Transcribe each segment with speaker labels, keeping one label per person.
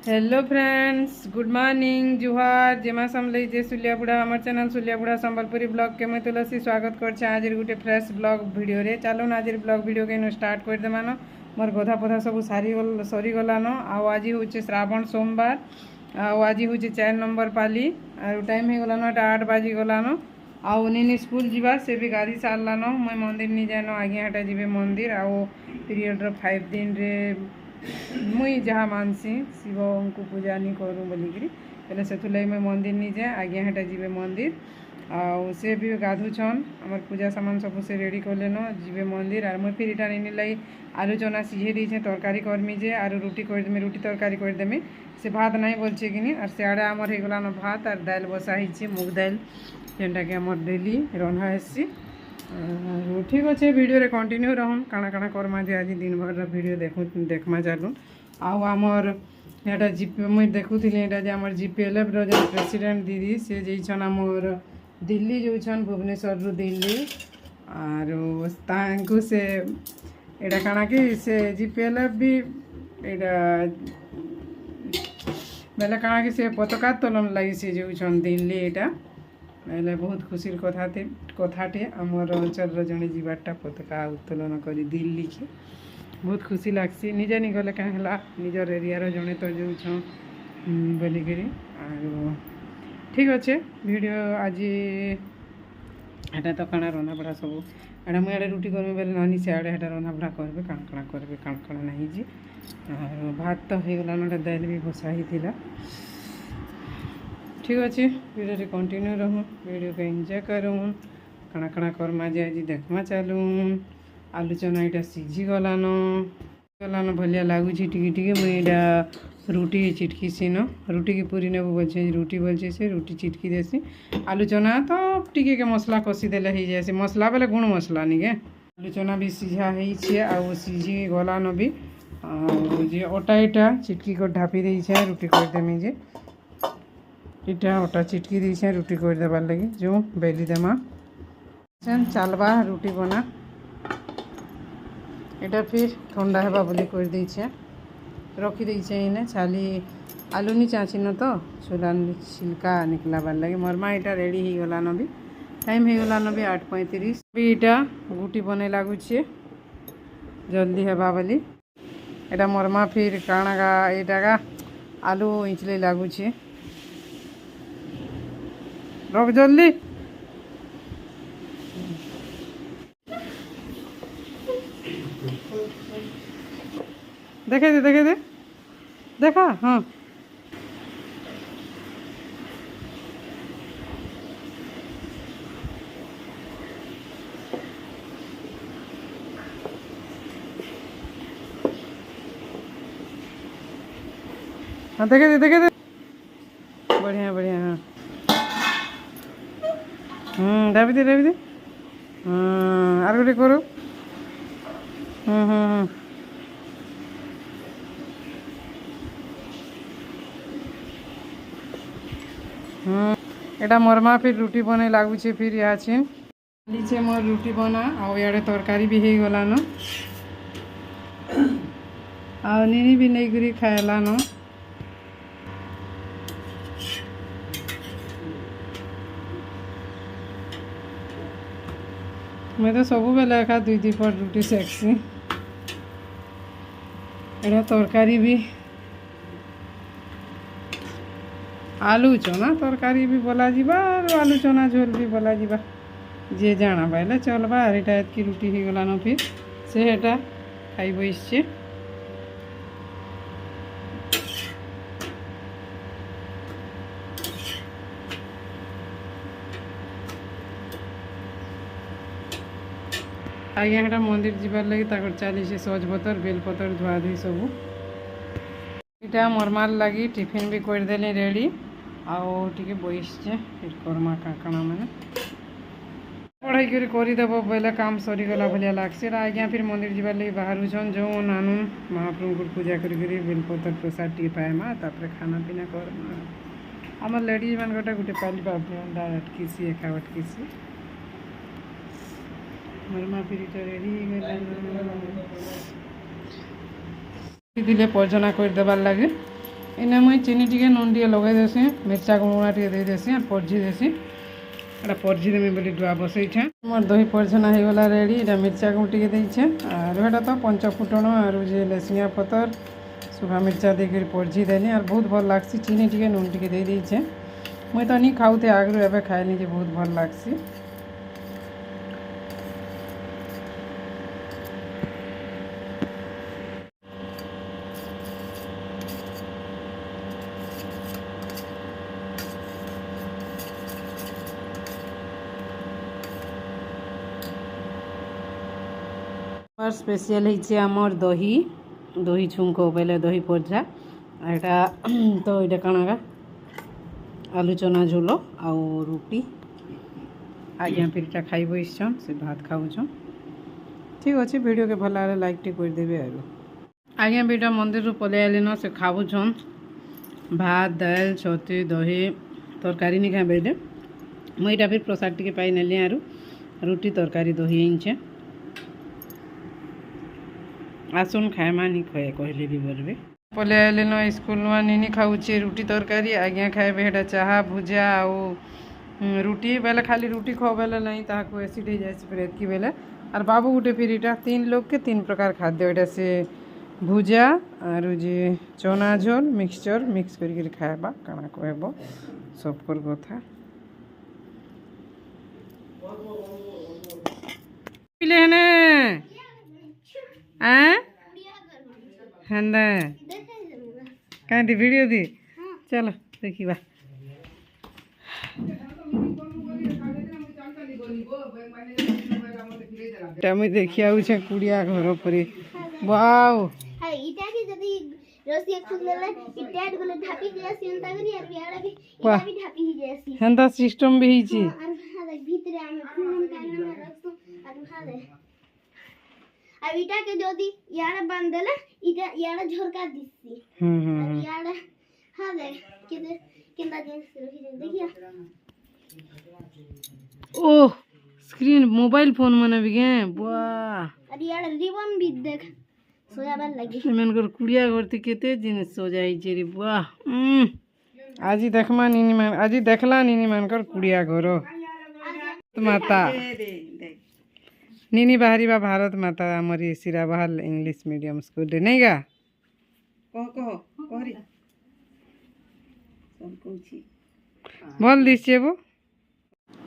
Speaker 1: Hello friends, good morning, जुहार जेमा समले जे सुलियापुड़ा आम channel सुलियापुड़ा Sambalpuri blog के मैं तुलसी स्वागत कर आज गोटे फ्रेश ब्लॉग वीडियो रे। चलो आज ब्लॉग वीडियो के स्टार्ट कर देमान। मोर गधा पधा सब सरीगलान। आज हूँ श्रावण सोमवार, आज हूँ 4 नंबर पाली। टाइम हो गलान 8 बाजी गलान। आउ नीनी स्कूल जीवा से भी गाधी सारलान। मैं मंदिर नहीं जान, आगे हटा जी मंदिर। आउ पीरियड 5 दिन रे मुई जहाँ मानसी शिव को पूजा नहीं करूँ बोलिकी पहले से लगे मैं मंदिर नहीं जाए, आगे हटा जी मंदिर। आउ से भी गाधुछन, आमर पूजा सामान सब से रेडी कलेन जी मंदिर। और मुझे फिर इटा नहीं लगी आलू चना सीझे दीचे तरकारी करमी जे आर रुटी करदेमी, रुटी तरकारी करदेमी। से भात नहीं बोलचे कि और सियाड़े आमर हो गलान भात और दाल बसा ही मुग दाल जेनटा कि आमर डेली रंधा हेसी। ठीक अच्छे वीडियो रे कंटिन्यू रहूँ काଣା काଣା करमा जे आज दिन भर वीडियो देखमा चलूँ। आमर यहाँ जीपे मुझे देखुली यहाँ आम जीपीएलएफ जो प्रेसिडेंट दीदी से जाइछन आमर दिल्ली जाऊन भुवनेश्वर रु दिल्ली। और से एटा काଣା कि से जीपीएलएफ भी एटा बेले काଣା कि से पताका तोलन लगी से जाऊन दिल्ली। एटा बेले बहुत खुशी कथाटे आमर अंचल जड़े जीवारटा पताका उत्तोलन कर दिल्ली के बहुत खुशी लगसी। निजे नहीं गले क्या निजर एरियार जड़े तो जाऊँ बोलिक। ठीक अच्छे वीडियो आज एटा तो काଣା रंधा बड़ा सब एटा मुझे रुटी करमी बेले नानी सियाड़े हेटा रंधा बड़ा करेंगे काଣା काଣା करेंगे काଣା काଣା नहीं जी। और भात तो हो गलान, दाल भी बसा ही थिला। ठीक अच्छे वीडियो रे कंटिन्यू रहूँ, वीडियो को एंजॉय करूँ काଣା काଣା करमा जे आज देखमा चलूँ। आलू चना यहाँ सीझी गलान भलिया लगुच टिके मुझे रुटी चिटकी सीन रुटी की पूरी नेबू बोलचे रुटी बोलचे से रुटी चिटकी देसी। आलू चना तो टिके के मसला कषी देले हो जाए मसला बेले गुण मसला नहीं के। आलू चना भी सीझा हो सीझी गलान भी। जे अटा इटा चिटकी को ढापी दे रुटी करदेमी जे इटा अटा चिटकी दे रुटी कर देवार लगे जो बेली देमा चलवा रुटी बना। এটা फिर ठंडा हेबा बोली कर दीचे रखी दीचे इने छाली आलू नहीं चाची न तो चूल्हा छिलका निकलाबार लगे। मोर माँ इटा रेडी हो गलान भी टाइम हो गलान भी 8:35 भी इटा गुटी बने लगुचे जल्दी हेबा बोली। एटा मोर माँ फिर काଣା गा एटा गा आलू इंचले लगुचे रख जल्दी। देखे दे देखा। हाँ हाँ देखे दे बढ़िया बढ़िया। हाँ दाबी दे हाँ आर गोटे करो। एटा मोर माँ फिर रुटी बने लगुचे फिर यहाँ लीचे मोर रुटी बना आउ इे तरकारी भी हो गलान आ नीनी भी नहीं करी खाएलान। मैं तो सब बेले एका 2-2 पट रुटी सेकसी। एटा तरकारी भी आलू चना तरकारी भी बोला जीवा और आलू चना झोल भी बोला जीवा जे जाना पाइले चलबा। और एटा एतकी रुटी हो गलान फिर से एटा खाई बसছে। आगे हेटा मंदिर जीवार लगी ताकर चली सज पतर बेलपतर धुआ धुई सब इटा मोरमार लगी टिफिन भी करदेली रेडी आउ टे बसचे फिर करमा काଣା मैंने पढ़ाई करदेव बोले काम सरीगला भाया लगसे। आज्ञा फिर मंदिर जीवार लगी बाहर जो नानू महाप्रभु को पूजा कर बेलपतर प्रसाद टी पाएमा तापर खाना पीना करमा। आम लेडीज मान गोटे पाली बाबा अटकीसी एका अटकीसी मोर माँ फिर रेडी दिले पर्जना कर देवार लगे इने मुई चीनी टिके नून टिके लगे देसी मिर्चा गुणा टिके दे देसी और परझी देसी एटा परझी देमी बोली डुआ बसैछे मोर दही परछना हो गला रेडी एटा मिर्चा गुण टिके देइछे और एटा तो पंच फुटण और जे लेसिया पतर सुखा मिर्चा देकर परझी देली और बहुत भल लागसी चीनी टिके नून टिके दे देइछे मुई तो नी खाऊते आगरू एबे खाइली जे बहुत भल लागसी और स्पेशल है आमर दही दही छुंको पहले दही परझा एटा तो ये कणागा आलू चना झोल आउ रुटी आज्ञा फिर इटा खाई बसन से भात खाऊन ठीक अच्छे वीडियो के भल लगे लाइक टे करदेवे आज्ञा बेटा मंदिर पलि आले न से खाऊन भात दाल छतु दही तरकारी नहीं खाए बेले मुझे फिर प्रसाद टे पाई नेली आरु रुटी तरकारी दही इंचे आसन खाएमा नहीं खाए कहले भी बोलबे पले आले न स्कूल में नी खाऊे रुटी तरकारी आज्ञा खाए हेटा चाहा भुजा आउ रुटी बेले खाली रुटी खाओ बेले नहीं ताको एसिड हो जाए फिर एतकी बेले और बाबू गुटे फिर इटा 3 लोग के 3 प्रकार खाद्य एटा से भुजा और जे चना झोल मिक्सचर मिक्स करके खाएबा काना कहब सबकर कथा पिले हने हेंदा कहीं दी वीडियो दी चलो देखिबा टाइम देखिया उछे कुड़िया घर पर वाओ
Speaker 2: हाय इटा के जदी रसिया खुलले इटा गले ढापी जेसी अंता करी और याडा भी इटा भी ढापी ही जेसी
Speaker 1: हेंदा सिस्टम भी हिची
Speaker 2: और हां भीतर आमे खून कान में रखतो और हां अब इटा के जदी याडा बांध देला इटा याडा झरका दिससी और याडा हां दे किंदा जेंस रखी देखिया
Speaker 1: ओह स्क्रीन मोबाइल फोन मने भी गे वाह
Speaker 2: और याडा रिबन भी देख सोयाबा लगी
Speaker 1: मन कर कुड़िया करती केते जिनिस सो जाई जे रे वाह आजी देखमा नीनी मान आजी देखला नीनी मान कर कुड़िया करो माता नीनी बाहरी बा भारत माता आमरी सिराबहाल इंग्लिश मीडियम स्कूल रे नहीं गा कह कहरी सब कहछी बोल दिछे वो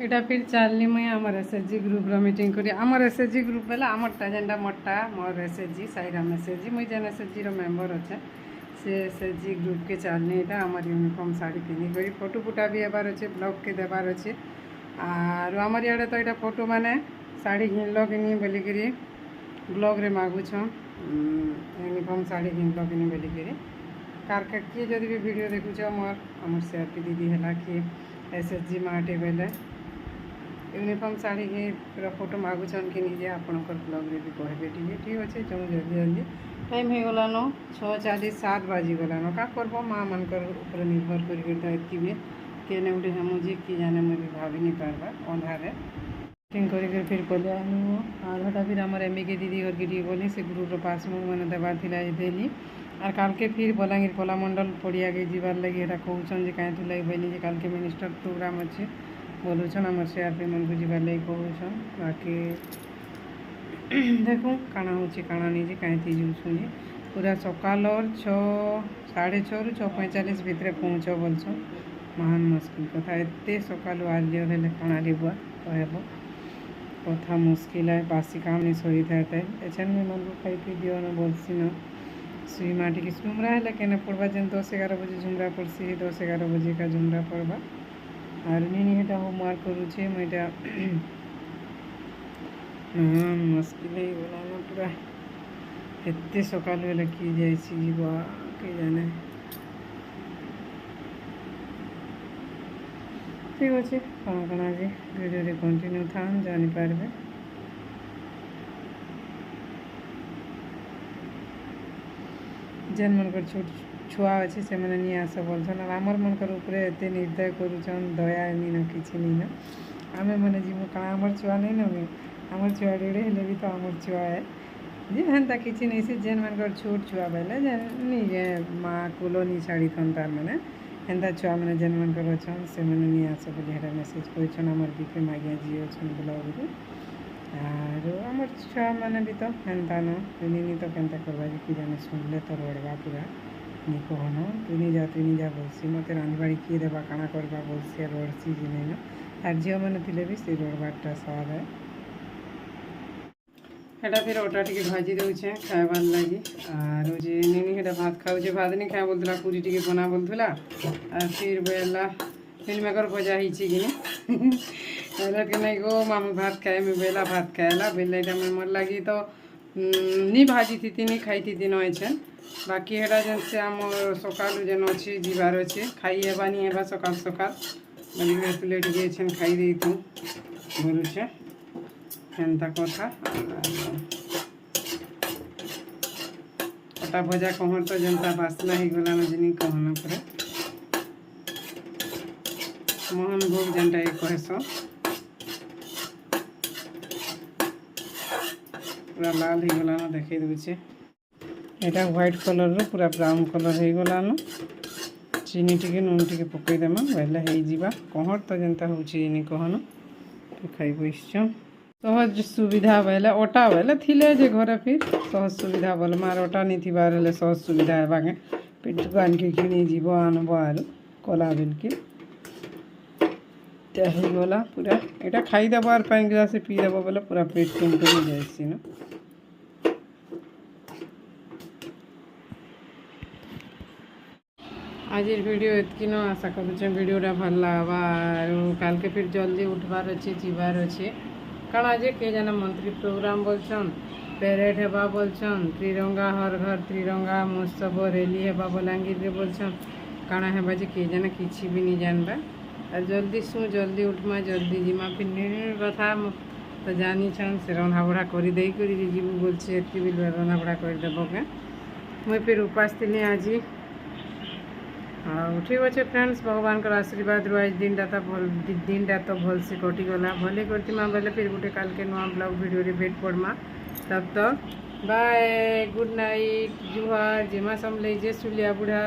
Speaker 1: एटा फिर चलनी मुई आमर एसएचजी ग्रुप रो मीटिंग करी आमर एसएचजी ग्रुप बेला आमर एजेंडा मोटा मोर एसएचजी साईराम एसएचजी मुई जेन एसएचजी रो मेंबर अच्छे से एसएचजी ग्रुप के चलनी एटा आमर यूनिफॉर्म साड़ी पिनी करी फोटो फुटा भी एबार अच्छे ब्लॉग के देबार अच्छे और आमर याडे तो एटा फोटो माने साड़ी घिनल कि नहीं बोलिकी ब्लॉग रे मागुछ यूनिफॉर्म साड़ी घिनल कि नहीं बोलिकी कार किए जदि भी वीडियो देखुच मोर आमर सेफ्टी दीदी है कि एसएचजी माटे बेले यूनिफॉर्म साड़ी के पूरा फोटो मागुचन कि निजे आपणकर ब्लॉग रे भी कहबे ठीक अच्छे जाऊँ जल्दी जल्दी टाइम हो गलान 6:40 7 बाजिगलान का करब माँ मानकर ऊपर निर्भर करके भी केने उठे हेमुजी कि जाने मुझे भी भाभी नहीं पार्बा अंधारे मीटिंग कर फिर पलि आलू और हटा फिर आम एमबीके दीदी घर के बोली से ग्रुप पासबुक मैंने देवार थी देली और काल के फिर बलांगीर कलामंडल पड़िया के जीवार लगे एटा कहून कहीं लगे बोली काल के मिनिस्टर प्रोग्राम अच्छे बोलुन आम सीआरपी मन को जीवार लगे कहून बाकी देखूँ काଣା होची काଣା नहीं कहीं जाऊँ पूरा सकाल 6:30 ରୁ 6:45 भितर पहुँच बोलछन महान मुस्किल कथा एते सकाल आलियो हेले काଣା लिबुआ कहब कथा मुस्किल है बासी काम नहीं सही था एछन में मन को खाई पी दियो न बोलसी न सुई माटी की झुमरा है लेकिन पड़वा जेन 10-11 बजे झुमरा पड़सी 10-11 बजे का झुमरा पड़वा और नीनी हेटा होमवर्क करुचे मुझा मुस्किल ही बोला न पूरा एते सकाल बेले कि जाइए के जाने ठीक अच्छे कण कण आज भिडियो कंटिन्यू था जानीपारे जेन मनकर छोट छुआ अच्छे से मैंने नहीं आस बोलछन और आमर मनकर ऊपर एत निर्दय करुचन दया नहीं न कि नहीं न आमे मैंने जीव कण आमर छुआ नहीं न आमर छुआ डेढ़े हेले भी तो आमर छुआ है ଯେ ହେନ୍ତା କିଛି ନେଇ ସେ ଯେନ୍ ମାନଙ୍କର ଛୋଟ ଛୁଆ ବେଲେ ଯେନ୍ ନିଜେ ମା କୁଲ ନି ଛାଡ଼ି ଥନ୍ ତାର ମାନେ ହେନ୍ତା ଛୁଆମାନେ ଯେନ୍ ମାନଙ୍କର ଅଛନ୍ ସେମାନେ ନି ଆସ ବୋଲି ହେଟା ମେସେଜ୍ କରିଛନ୍ ଆମର ବିକେ ମାଗିଆ ଯିଏ ଅଛନ୍ ବ୍ଲଗ୍ରୁ ଆରୁ ଆମର ଛୁଆମାନେ ବି ତ ହେନ୍ତା ନ ତୁନି ତ କେନ୍ତା କରବା ଯେ କି ଜାନେ ଶୁଣିଲେ ତ ରଡ଼ବା ପୁରା ନି କହନ ତୁନି ଯା ବଲସି ମୋତେ ରାନ୍ଧିବାଡ଼ି କିଏ ଦେବା କାଣା କରବା ବଲସି ରଡ଼ସି ଜିନେନ ଆର୍ ଝିଅମାନେ ଥିଲେ ବି ସେ ରଡ଼ବାରଟା ସ୍ୱାଦ ହେଟା ଫେର୍ ଅଟା ଟିକେ ଭାଜି ଦେଉଛେ ଖାଇବାର୍ ଲାଗି ଆରୁ ଯେ ନିନି ହେଟା ଭାତ ଖାଉଛେ ଭାତ ନି ଖାଏ ବୋଲୁଥିଲା ପୁରୀ ଟିକେ ବନା ବୋଲୁଥିଲା ଆର୍ ଫିର୍ ବେଲା ମିଲ୍ ମେକର୍ ଭଜା ହେଇଛି କିନି ବେଲା କି ନାଇଁ ଗো ମାମୁ ଭାତ ଖାଇମି ବେଲା ଭାତ ଖାଇଲା ବେଲେ ଏଇଟା ମୁଇଁ ମୋର୍ ଲାଗି ତ ନି ଭାଜିଥିତି ନି ଖାଇଥିତି ନ ଏଛେନ୍ ବାକି ହେଟା ଯେନ୍ ସେ ଆମର ସକାଳୁ ଯେନ୍ ଅଛି ଯିବାର ଅଛେ ଖାଇ ହେବା ନି ହେବା ସକାଳ ସକାଳ ବୋଲିକି ହେতুଲେ ଟିକେ ଏଛେନ୍ ଖାଇ ଦେଇଥୁ ବୋଲୁଛେ ହେନ୍ତା କଥା ଅଟା ଭଜା କହର ତ ଯେନ୍ତା ବାସ୍ନା ହେଇଗଲାନ ଜିନି କହନ ପରେ ମୋହନ ଭୋଗ ଯେନ୍ଟା କହେସନ୍ पूरा लाल हो गलान देखे दूचे यहाँ व्हाइट कलर रो पूरा ब्राउन कलर हो गलान चीनी टिके नून टिके पकईदेमा बोले हो कहर तो जेनता हो कहन खाई बस सहज सुविधा बोले अटा बोले थिले जे घरे फिर सहज सुविधा बोले मार अटा नहीं थी सहज सुविधा है पेट को आनके किणी जीव आनब आर कला बेलके गला पूरा यहाँ खाईदेव और पानी गिलास पीदेव बोले पूरा पेट टुमटुमी जाइसी न आज वीडियो एतकी न आशा करुचे वीडियोटा भल लगवा काल के फिर जल्दी उठबार अच्छे जीवार अच्छे कारण आज के जाना मंत्री प्रोग्राम बोलछन पेरेड हेबा बोलछन त्रिरंगा हर घर त्रिरंगा महोत्सव रैली हेबा बलांगीर रे बोलछन काଣା हेबा जे के जाना किछि भी नहीं जानबा और जल्दी सु जल्दी उठमा जल्दी जिमा फिर निर्णय कथा तो जानी छन से रंधा बड़ा करी दे करी जीवु बोलछे एतकी बिल रंधा बड़ा कर देबो के मुई फिर उपास थिनी आज ठीक अच्छे फ्रेंड्स भगवान का आशीर्वाद रो आज दिन तो भल से कटिगला भले करतीमा बोले फिर गोटे काल के नुआ ब्लॉग वीडियो रे भेट पड़मा तब तक बाय गुड नाइट जुहार जेमा समले जे सुलिया बुढ़ा।